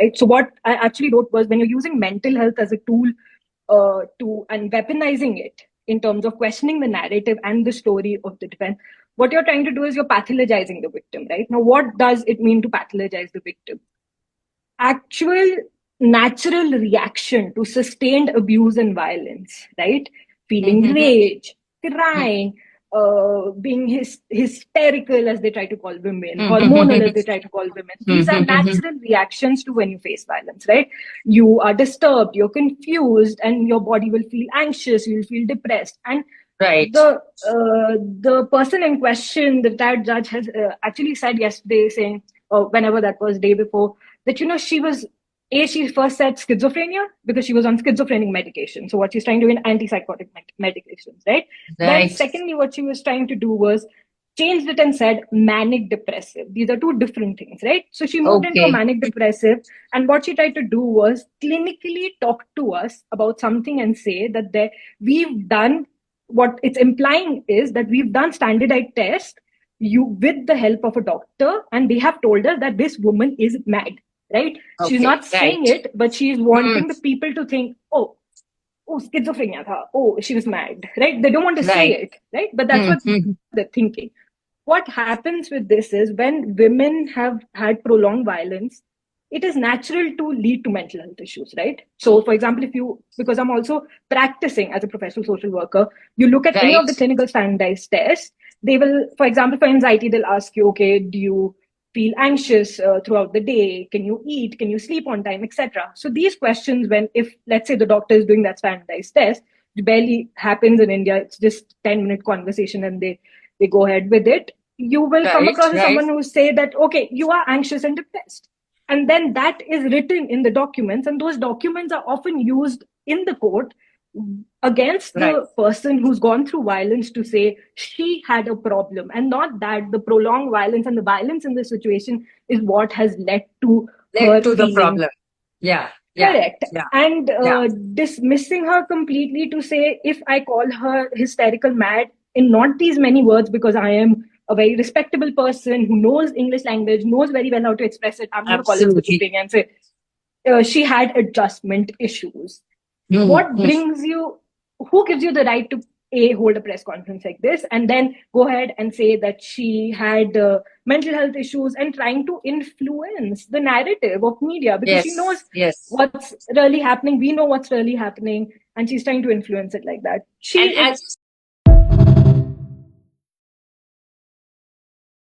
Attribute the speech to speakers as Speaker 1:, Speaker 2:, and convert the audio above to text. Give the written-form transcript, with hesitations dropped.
Speaker 1: right? So what I actually wrote was, when you're using mental health as a tool and weaponizing it in terms of questioning the narrative and the story of the defense, what you're trying to do is you're pathologizing the victim, right? Now, what does it mean to pathologize the victim? Actual natural reaction to sustained abuse and violence, right? Feeling rage, crying, being hysterical, as they try to call women, hormonal, as they try to call women. These are natural reactions to when you face violence, right? You are disturbed, you're confused, and your body will feel anxious, you'll feel depressed. And
Speaker 2: Right.
Speaker 1: the person in question, that judge has actually said yesterday, saying, or whenever that was, day before, that she first said schizophrenia because she was on schizophrenic medication. So what she's trying to do in antipsychotic medications, right? Then
Speaker 2: Right.
Speaker 1: secondly, what she was trying to do was changed it and said manic depressive. These are two different things, right? So she moved into a
Speaker 2: Okay.
Speaker 1: manic depressive, and what she tried to do was clinically talk to us about something and say that we've done, what it's implying is that we've done standardized tests with the help of a doctor, and they have told us that this woman is mad, right? She's
Speaker 2: Okay.
Speaker 1: not saying
Speaker 2: Right.
Speaker 1: it, but she's wanting the people to think, oh, schizophrenia tha. Oh, she was mad, right? They don't want to say
Speaker 2: Right.
Speaker 1: it, right? But that's what they're thinking. What happens with this is, when women have had prolonged violence, it is natural to lead to mental health issues, right? So, for example, because I'm also practicing as a professional social worker, you look at any of
Speaker 2: Right.
Speaker 1: the clinical standardized tests, they will, for example, for anxiety, they'll ask you, okay, do you feel anxious throughout the day? Can you eat? Can you sleep on time, etc.? So these questions, if let's say the doctor is doing that standardized test, it barely happens in India. It's just 10-minute conversation, and they go ahead with it. You will come
Speaker 2: Right.
Speaker 1: across as
Speaker 2: Right.
Speaker 1: someone who say that, okay, you are anxious and depressed. And then that is written in the documents, and those documents are often used in the court against
Speaker 2: Right.
Speaker 1: the person who's gone through violence, to say she had a problem, and not that the prolonged violence and the violence in the situation is what has led to
Speaker 2: Led
Speaker 1: her
Speaker 2: to the
Speaker 1: feeling.
Speaker 2: problem. Yeah. Yeah.
Speaker 1: Correct.
Speaker 2: Yeah.
Speaker 1: And
Speaker 2: Yeah.
Speaker 1: dismissing her completely, to say, if I call her hysterical mad in not these many words, because I am a very respectable person who knows English language, knows very well how to express it, I'm going to call it
Speaker 2: Absolutely.
Speaker 1: schizophrenia and say she had adjustment issues. What
Speaker 2: Mm-hmm.
Speaker 1: brings you, who gives you the right to hold a press conference like this and then go ahead and say that she had mental health issues, and trying to influence the narrative of media, because she knows
Speaker 2: Yes. Yes.
Speaker 1: what's really happening, we know what's really happening, and she's trying to influence it like that.
Speaker 2: And
Speaker 1: She is
Speaker 2: as